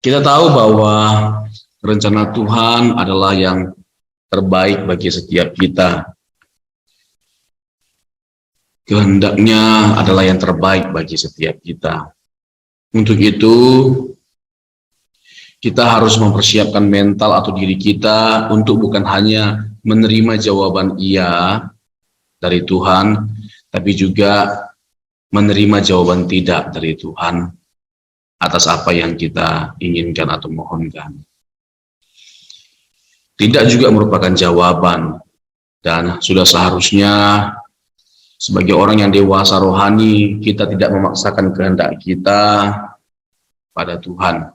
Kita tahu bahwa rencana Tuhan adalah yang terbaik bagi setiap kita. Kehendaknya adalah yang terbaik bagi setiap kita. Untuk itu, kita harus mempersiapkan mental atau diri kita untuk bukan hanya menerima jawaban iya dari Tuhan, tapi juga menerima jawaban tidak dari Tuhan atas apa yang kita inginkan atau mohonkan. Tidak juga merupakan jawaban, dan sudah seharusnya sebagai orang yang dewasa rohani, kita tidak memaksakan kehendak kita pada Tuhan.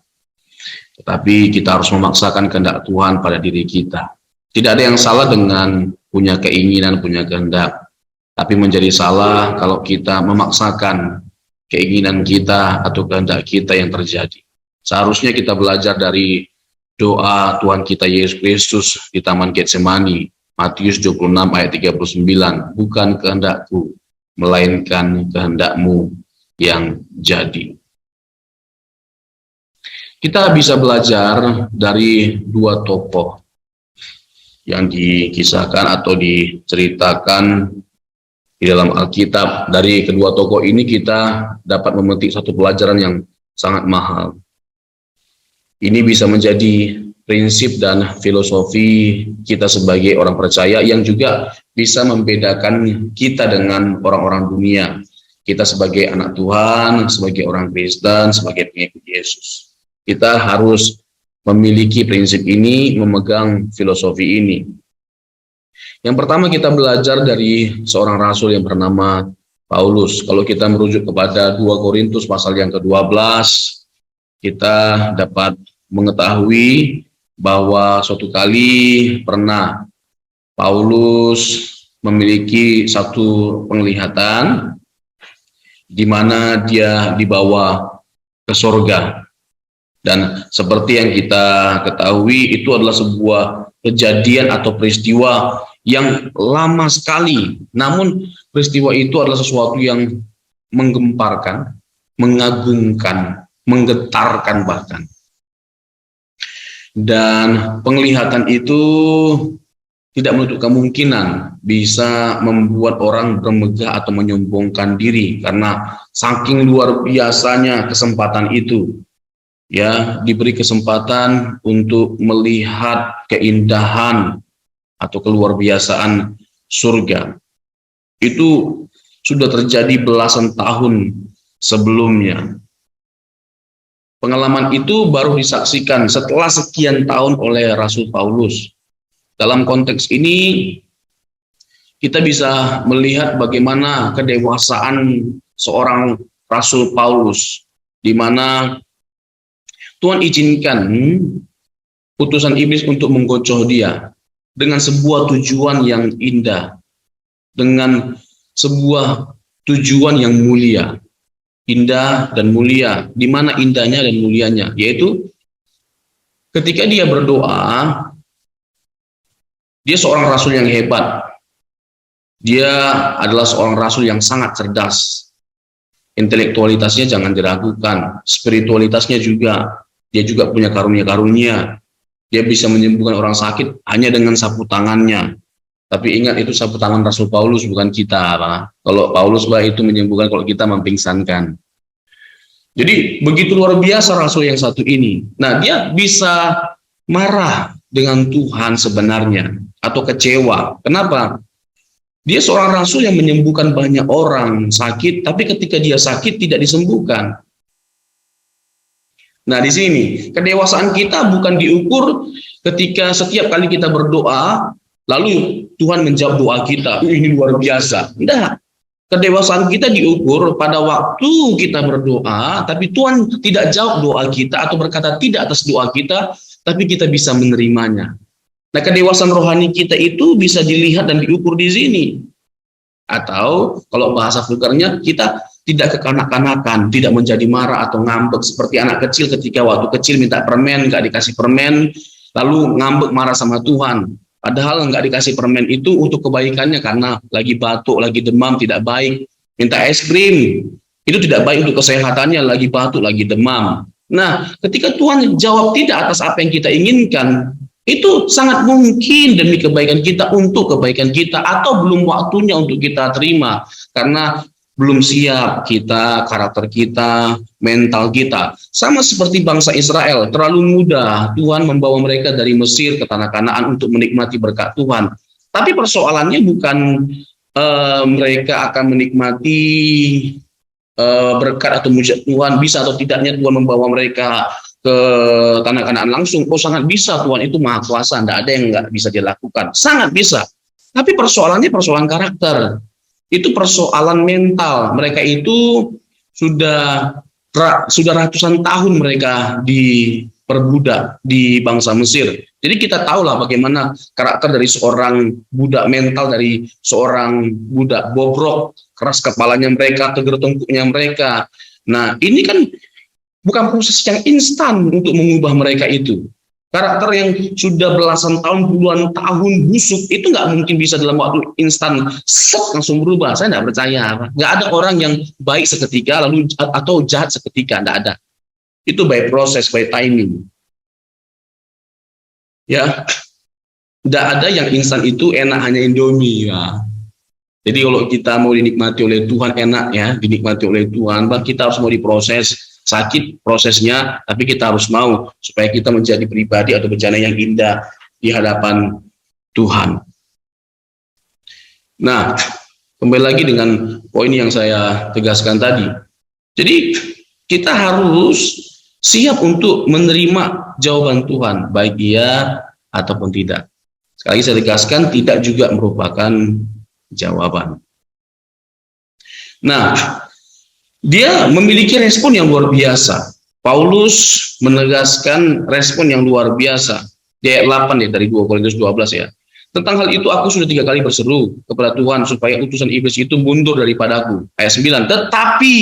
Tetapi kita harus memaksakan kehendak Tuhan pada diri kita. Tidak ada yang salah dengan punya keinginan, punya kehendak. Tapi menjadi salah kalau kita memaksakan keinginan kita atau kehendak kita yang terjadi. Seharusnya kita belajar dari doa Tuhan kita Yesus Kristus di Taman Getsemani, Matius 26 ayat 39, bukan kehendakku, melainkan kehendakmu yang jadi. Kita bisa belajar dari dua tokoh yang dikisahkan atau diceritakan di dalam Alkitab. Dari kedua tokoh ini kita dapat memetik satu pelajaran yang sangat mahal. Ini bisa menjadi prinsip dan filosofi kita sebagai orang percaya yang juga bisa membedakan kita dengan orang-orang dunia. Kita sebagai anak Tuhan, sebagai orang Kristen, sebagai pengikut Yesus. Kita harus memiliki prinsip ini, memegang filosofi ini. Yang pertama kita belajar dari seorang rasul yang bernama Paulus. Kalau kita merujuk kepada 2 Korintus pasal yang ke-12, kita dapat mengetahui bahwa suatu kali pernah Paulus memiliki satu penglihatan di mana dia dibawa ke sorga. Dan seperti yang kita ketahui, itu adalah sebuah kejadian atau peristiwa yang lama sekali. Namun peristiwa itu adalah sesuatu yang menggemparkan, mengagumkan, menggetarkan bahkan. Dan penglihatan itu tidak menutup kemungkinan bisa membuat orang bermegah atau menyombongkan diri, karena saking luar biasanya kesempatan itu. Ya, diberi kesempatan untuk melihat keindahan atau keluar biasaan surga. Itu sudah terjadi belasan tahun sebelumnya. Pengalaman itu baru disaksikan setelah sekian tahun oleh Rasul Paulus. Dalam konteks ini, kita bisa melihat bagaimana kedewasaan seorang Rasul Paulus, di mana Tuhan izinkan putusan iblis untuk menggocoh dia dengan sebuah tujuan yang indah, dengan sebuah tujuan yang mulia, indah dan mulia. Di mana indahnya dan mulianya? Yaitu ketika dia berdoa, dia seorang rasul yang hebat. Dia adalah seorang rasul yang sangat cerdas. Intelektualitasnya jangan diragukan, spiritualitasnya juga. Dia juga punya karunia-karunia. Dia bisa menyembuhkan orang sakit hanya dengan sapu tangannya. Tapi ingat, itu sapu tangan Rasul Paulus, bukan kita, Pak. Kalau Paulus, Pak, itu menyembuhkan, kalau kita mempingsankan. Jadi begitu luar biasa rasul yang satu ini. Nah, dia bisa marah dengan Tuhan sebenarnya, atau kecewa. Kenapa? Dia seorang rasul yang menyembuhkan banyak orang sakit, tapi ketika dia sakit tidak disembuhkan. Nah, di sini kedewasaan kita bukan diukur ketika setiap kali kita berdoa lalu Tuhan menjawab doa kita. Ini luar biasa. Tidak. Kedewasaan kita diukur pada waktu kita berdoa, tapi Tuhan tidak jawab doa kita atau berkata tidak atas doa kita, tapi kita bisa menerimanya. Nah, kedewasaan rohani kita itu bisa dilihat dan diukur di sini. Atau kalau bahasa vulgarnya, kita tidak kekanak-kanakan, tidak menjadi marah atau ngambek seperti anak kecil ketika waktu kecil minta permen, nggak dikasih permen, lalu ngambek marah sama Tuhan. Padahal nggak dikasih permen itu untuk kebaikannya, karena lagi batuk, lagi demam, tidak baik. Minta es krim, itu tidak baik untuk kesehatannya, lagi batuk, lagi demam. Nah, ketika Tuhan jawab tidak atas apa yang kita inginkan, itu sangat mungkin demi kebaikan kita, untuk kebaikan kita, atau belum waktunya untuk kita terima. Karena belum siap kita, karakter kita, mental kita. Sama seperti bangsa Israel, terlalu mudah Tuhan membawa mereka dari Mesir ke tanah Kanaan untuk menikmati berkat Tuhan. Tapi persoalannya bukan mereka akan menikmati berkat atau mujizat Tuhan, bisa atau tidaknya Tuhan membawa mereka ke tanah Kanaan langsung. Oh, sangat bisa, Tuhan itu maha kuasa, tidak ada yang nggak bisa dilakukan, sangat bisa. Tapi persoalannya persoalan karakter, itu persoalan mental. Mereka itu sudah ratusan tahun mereka diperbudak di bangsa Mesir. Jadi kita tahulah bagaimana karakter dari seorang budak mental, dari seorang budak bobrok, keras kepalanya mereka, tegar tengkuknya mereka. Nah, ini kan bukan proses yang instan untuk mengubah mereka itu. Karakter yang sudah belasan tahun, puluhan tahun busuk, itu nggak mungkin bisa dalam waktu instan langsung berubah. Saya nggak percaya. Nggak ada orang yang baik seketika lalu atau jahat seketika, nggak ada. Itu by proses, by timing. Ya, tidak ada yang instan itu enak hanya Indomie. Ya. Jadi kalau kita mau dinikmati oleh Tuhan, enak ya, dinikmati oleh Tuhan, kita harus mau diproses, sakit prosesnya, tapi kita harus mau supaya kita menjadi pribadi atau bencana yang indah di hadapan Tuhan. Nah, kembali lagi dengan poin yang saya tegaskan tadi. Jadi kita harus siap untuk menerima jawaban Tuhan, baik iya ataupun tidak. Sekali lagi saya tegaskan, tidak juga merupakan jawaban. Nah, dia memiliki respon yang luar biasa. Paulus menegaskan respon yang luar biasa. Di ayat 8 ya, dari 2 Korintus 12 ya. Tentang hal itu aku sudah 3 kali berseru kepada Tuhan supaya utusan iblis itu mundur daripadaku. Ayat 9. Tetapi,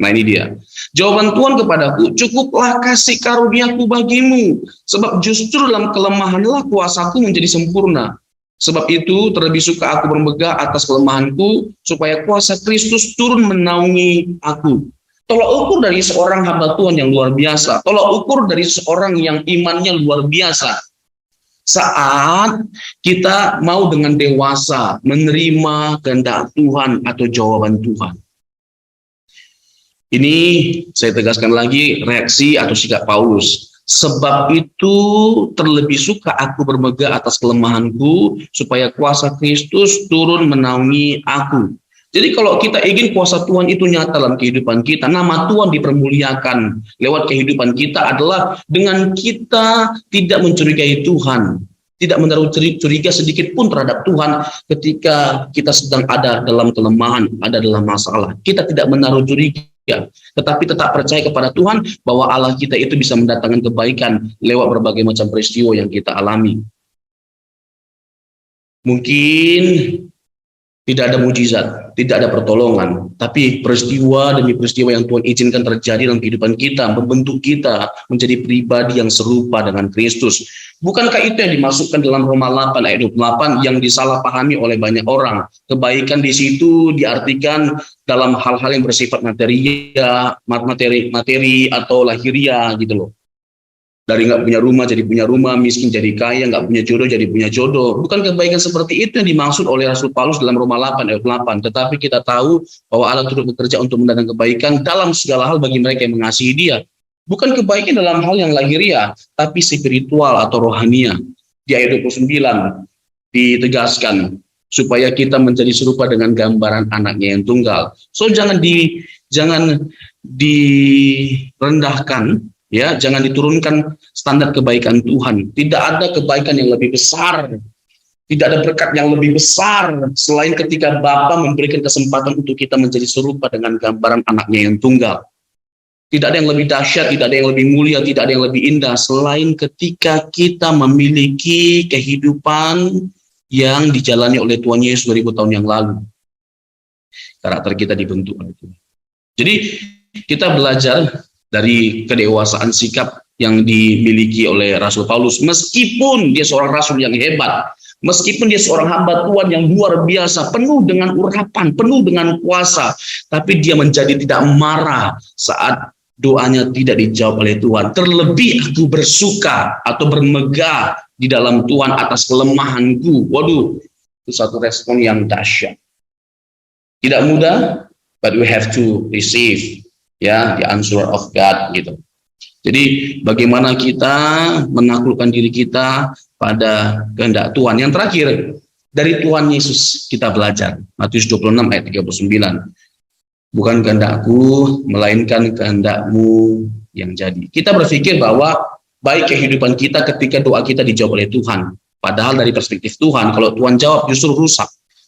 nah ini dia, jawaban Tuhan kepadaku, cukuplah kasih karuniaku bagimu, sebab justru dalam kelemahanlah kuasaku menjadi sempurna. Sebab itu terlebih suka aku bermegah atas kelemahanku, supaya kuasa Kristus turun menaungi aku. Tolak ukur dari seorang hamba Tuhan yang luar biasa, tolak ukur dari seorang yang imannya luar biasa, saat kita mau dengan dewasa menerima kehendak Tuhan atau jawaban Tuhan. Ini saya tegaskan lagi reaksi atau sikap Paulus. Sebab itu terlebih suka aku bermegah atas kelemahanku, supaya kuasa Kristus turun menaungi aku. Jadi kalau kita ingin kuasa Tuhan itu nyata dalam kehidupan kita, nama Tuhan dipermuliakan lewat kehidupan kita, adalah dengan kita tidak mencurigai Tuhan, tidak menaruh curiga sedikit pun terhadap Tuhan ketika kita sedang ada dalam kelemahan, ada dalam masalah. Kita tidak menaruh curiga, tetapi tetap percaya kepada Tuhan bahwa Allah kita itu bisa mendatangkan kebaikan lewat berbagai macam peristiwa yang kita alami. Mungkin tidak ada mujizat, tidak ada pertolongan, tapi peristiwa demi peristiwa yang Tuhan izinkan terjadi dalam kehidupan kita, membentuk kita menjadi pribadi yang serupa dengan Kristus. Bukankah itu yang dimasukkan dalam Roma 8 ayat 28 yang disalahpahami oleh banyak orang? Kebaikan di situ diartikan dalam hal-hal yang bersifat materi atau lahiria gitu loh. Dari nggak punya rumah jadi punya rumah, miskin jadi kaya, nggak punya jodoh jadi punya jodoh. Bukan kebaikan seperti itu yang dimaksud oleh Rasul Paulus dalam Roma 8 ayat 8. Tetapi kita tahu bahwa Allah turut bekerja untuk mendatangkan kebaikan dalam segala hal bagi mereka yang mengasihi Dia. Bukan kebaikan dalam hal yang lahiriah, tapi spiritual atau rohania. Di ayat 29 ditegaskan supaya kita menjadi serupa dengan gambaran anaknya yang tunggal. So jangan direndahkan, ya, jangan diturunkan standar kebaikan Tuhan. Tidak ada kebaikan yang lebih besar, tidak ada berkat yang lebih besar selain ketika Bapa memberikan kesempatan untuk kita menjadi serupa dengan gambaran anaknya yang tunggal. Tidak ada yang lebih dahsyat, tidak ada yang lebih mulia, tidak ada yang lebih indah selain ketika kita memiliki kehidupan yang dijalani oleh Tuhan Yesus 2000 tahun yang lalu. Karakter kita dibentuk oleh Tuhan. Jadi kita belajar dari kedewasaan sikap yang dimiliki oleh Rasul Paulus. Meskipun dia seorang rasul yang hebat, meskipun dia seorang hamba Tuhan yang luar biasa, penuh dengan urapan, penuh dengan kuasa, tapi dia menjadi tidak marah saat doanya tidak dijawab oleh Tuhan. Terlebih aku bersuka atau bermegah di dalam Tuhan atas kelemahanku. Waduh, itu satu respon yang dahsyat. Tidak mudah, but we have to receive ya the answer of God gitu. Jadi bagaimana kita menaklukkan diri kita pada kehendak Tuhan. Yang terakhir, dari Tuhan Yesus kita belajar. Matius 26 ayat 39. Bukan kehendakku, melainkan kehendakmu yang jadi. Kita berpikir bahwa baik kehidupan kita ketika doa kita dijawab oleh Tuhan. Padahal dari perspektif Tuhan, kalau Tuhan jawab justru rusak.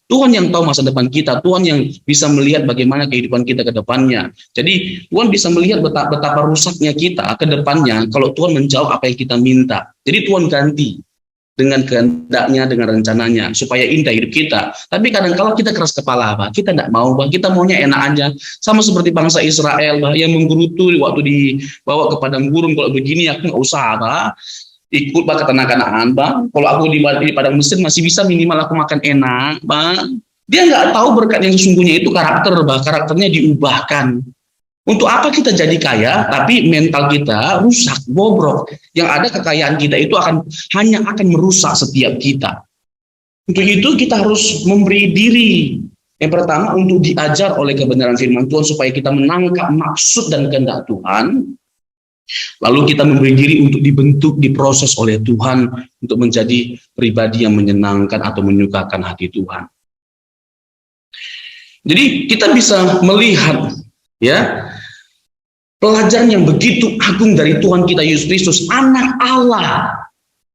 Tuhan yang tahu masa depan kita, Tuhan yang bisa melihat bagaimana kehidupan kita ke depannya. Jadi Tuhan bisa melihat betapa rusaknya kita ke depannya kalau Tuhan menjawab apa yang kita minta. Jadi Tuhan ganti dengan kehendaknya, dengan rencananya, supaya indah hidup kita. Tapi kadang kalau kita keras kepala, Pak, kita tidak mau, Pak, kita maunya enak aja. Sama seperti bangsa Israel, Pak, yang menggerutu waktu dibawa ke padang gurun. Kalau begini aku nggak usah, Pak. Ikut Pak ke tanah Kanaan, Pak. Kalau aku di padang Mesir masih bisa minimal aku makan enak, Pak. Dia nggak tahu berkat yang sesungguhnya itu karakter, Pak. Karakternya diubahkan. Untuk apa kita jadi kaya, tapi mental kita rusak, bobrok. Yang ada kekayaan kita itu hanya akan merusak setiap kita. Untuk itu kita harus memberi diri. Yang pertama untuk diajar oleh kebenaran firman Tuhan supaya kita menangkap maksud dan kehendak Tuhan. Lalu kita memberi diri untuk dibentuk, diproses oleh Tuhan untuk menjadi pribadi yang menyenangkan atau menyukakan hati Tuhan. Jadi kita bisa melihat ya pelajaran yang begitu agung dari Tuhan kita Yesus Kristus, anak Allah.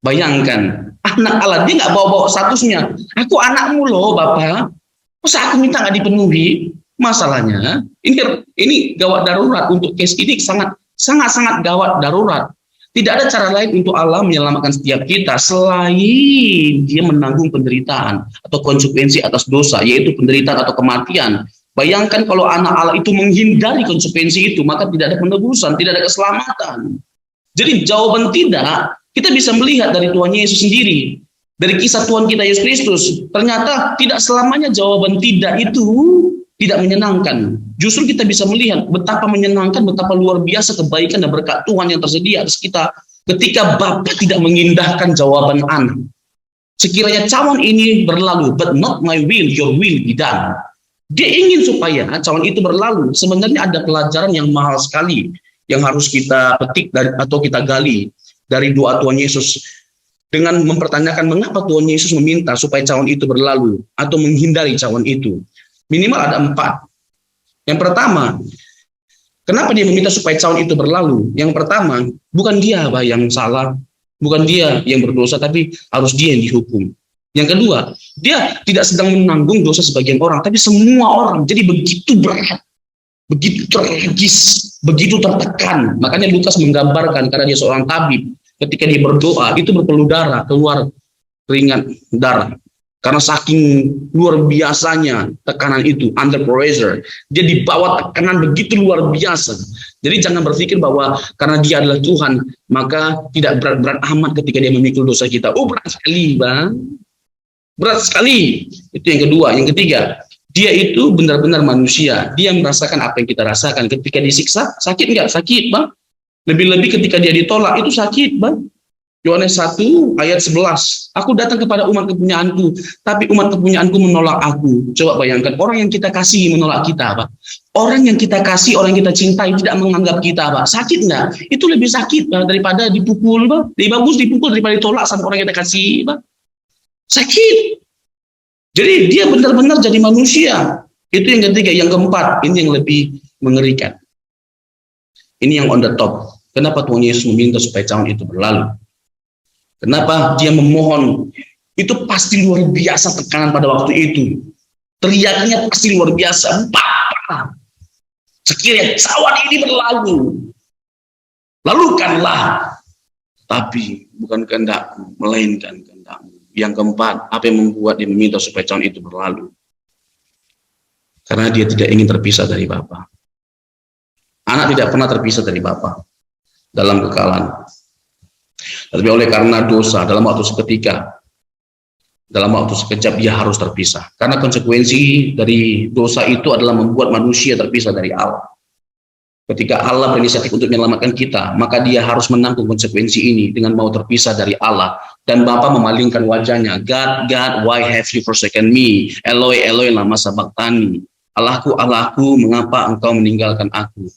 Bayangkan, anak Allah, dia nggak bawa-bawa statusnya. Aku anakmu loh, Bapak. Masa aku minta nggak dipenuhi? Masalahnya, ini gawat darurat untuk case ini sangat gawat darurat. Tidak ada cara lain untuk Allah menyelamatkan setiap kita selain dia menanggung penderitaan atau konsekuensi atas dosa, yaitu penderitaan atau kematian. Bayangkan kalau anak Allah itu menghindari konsekuensi itu, maka tidak ada penebusan, tidak ada keselamatan. Jadi jawaban tidak, kita bisa melihat dari Tuhan Yesus sendiri. Dari kisah Tuhan kita Yesus Kristus, ternyata tidak selamanya jawaban tidak itu tidak menyenangkan. Justru kita bisa melihat betapa menyenangkan, betapa luar biasa kebaikan dan berkat Tuhan yang tersedia atas kita ketika Bapa tidak mengindahkan jawaban anak. Sekiranya cawan ini berlalu, but not my will, your will be done. Dia ingin supaya cawan itu berlalu. Sebenarnya ada pelajaran yang mahal sekali yang harus kita petik atau kita gali dari doa Tuhan Yesus dengan mempertanyakan mengapa Tuhan Yesus meminta supaya cawan itu berlalu atau menghindari cawan itu. Minimal ada 4. Yang pertama, kenapa dia meminta supaya cawan itu berlalu? Yang pertama, bukan dia Pak yang salah, bukan dia yang berdosa, tapi harus dia yang dihukum. Yang kedua, dia tidak sedang menanggung dosa sebagian orang, tapi semua orang. Jadi begitu berat, begitu tragis, begitu tertekan. Makanya Lukas menggambarkan, karena dia seorang tabib, ketika dia berdoa, itu berpeluh darah, keluar keringat darah. Karena saking luar biasanya tekanan itu, under pressure. Dia dibawa tekanan begitu luar biasa. Jadi jangan berpikir bahwa karena dia adalah Tuhan, maka tidak berat-berat amat ketika dia memikul dosa kita. Oh berat sekali Bang. Berat sekali. Itu yang kedua. Yang ketiga, dia itu benar-benar manusia. Dia merasakan apa yang kita rasakan. Ketika disiksa, sakit nggak? Sakit Bang. Lebih-lebih ketika dia ditolak, itu sakit Bang. Yohanes 1 ayat 11. Aku datang kepada umat kepunyaanku, tapi umat kepunyaanku menolak aku. Coba bayangkan, orang yang kita kasih menolak kita, Pak. Orang yang kita kasih, orang yang kita cintai tidak menganggap kita, Pak. Sakit nggak? Itu lebih sakit Pak, daripada dipukul, Pak. Lebih bagus dipukul daripada ditolak sama orang yang kita kasih, Pak. Sakit. Jadi dia benar-benar jadi manusia. Itu yang ketiga. Yang keempat, ini yang lebih mengerikan. Ini yang on the top. Kenapa Tuhan Yesus meminta supaya cawan itu berlalu? Kenapa dia memohon? Itu pasti luar biasa tekanan pada waktu itu. Teriaknya pasti luar biasa. Bapa, sekiranya cawan ini berlalu, lalukanlah. Tapi bukan kehendakku, melainkan kehendakmu. Yang keempat, apa yang membuat dia meminta supaya cawan itu berlalu? Karena dia tidak ingin terpisah dari Bapa. Anak tidak pernah terpisah dari Bapa dalam kekalahan. Tapi oleh karena dosa, dalam waktu seketika, dalam waktu sekejap dia harus terpisah. Karena konsekuensi dari dosa itu adalah membuat manusia terpisah dari Allah. Ketika Allah berinisiatif untuk menyelamatkan kita, maka dia harus menanggung konsekuensi ini dengan mau terpisah dari Allah. Dan Bapa memalingkan wajahnya. God, God, why have you forsaken me? Eloi, Eloi, lama sabachthani. Allahku, Allahku, mengapa engkau meninggalkan aku?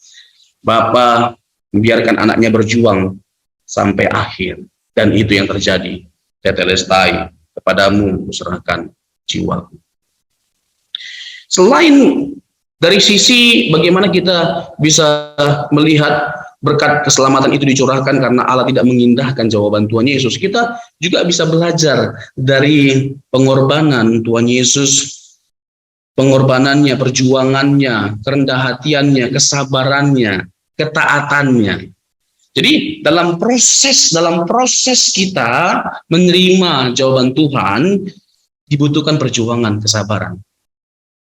Bapa membiarkan anaknya berjuang sampai akhir. Dan itu yang terjadi. Tetelestai, kepadamu kuserahkan jiwaku. Selain dari sisi bagaimana kita bisa melihat berkat keselamatan itu dicurahkan karena Allah tidak mengindahkan jawaban Tuhan Yesus, kita juga bisa belajar dari pengorbanan Tuhan Yesus, pengorbanannya, perjuangannya, kerendah hatiannya, kesabarannya, ketaatannya. Jadi dalam proses kita menerima jawaban Tuhan dibutuhkan perjuangan, kesabaran.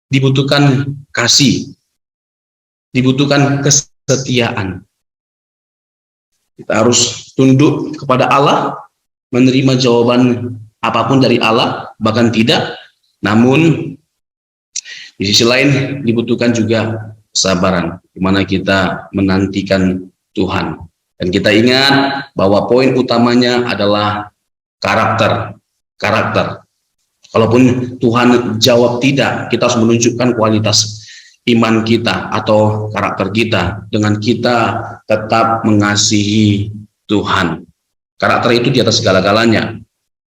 Dibutuhkan kasih, dibutuhkan kesetiaan. Kita harus tunduk kepada Allah, menerima jawaban apapun dari Allah, bahkan tidak. Namun di sisi lain dibutuhkan juga kesabaran, di mana kita menantikan Tuhan. Dan kita ingat bahwa poin utamanya adalah karakter. Kalaupun Tuhan jawab tidak, kita harus menunjukkan kualitas iman kita atau karakter kita dengan kita tetap mengasihi Tuhan. Karakter itu di atas segala-galanya.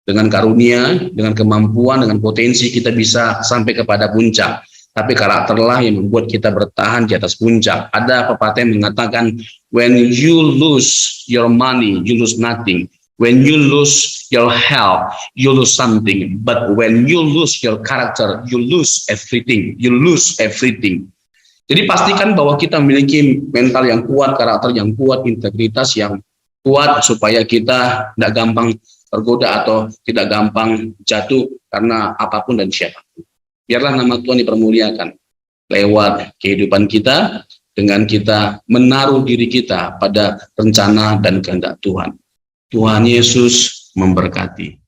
Dengan karunia, dengan kemampuan, dengan potensi kita bisa sampai kepada puncak. Tapi karakterlah yang membuat kita bertahan di atas puncak. Ada pepatah yang mengatakan, when you lose your money, you lose nothing. When you lose your health, you lose something. But when you lose your character, you lose everything. You lose everything. Jadi pastikan bahwa kita memiliki mental yang kuat, karakter yang kuat, integritas yang kuat, supaya kita tidak gampang tergoda atau tidak gampang jatuh karena apapun dan siapapun. Biarlah nama Tuhan dipermuliakan lewat kehidupan kita dengan kita menaruh diri kita pada rencana dan kehendak Tuhan. Tuhan Yesus memberkati.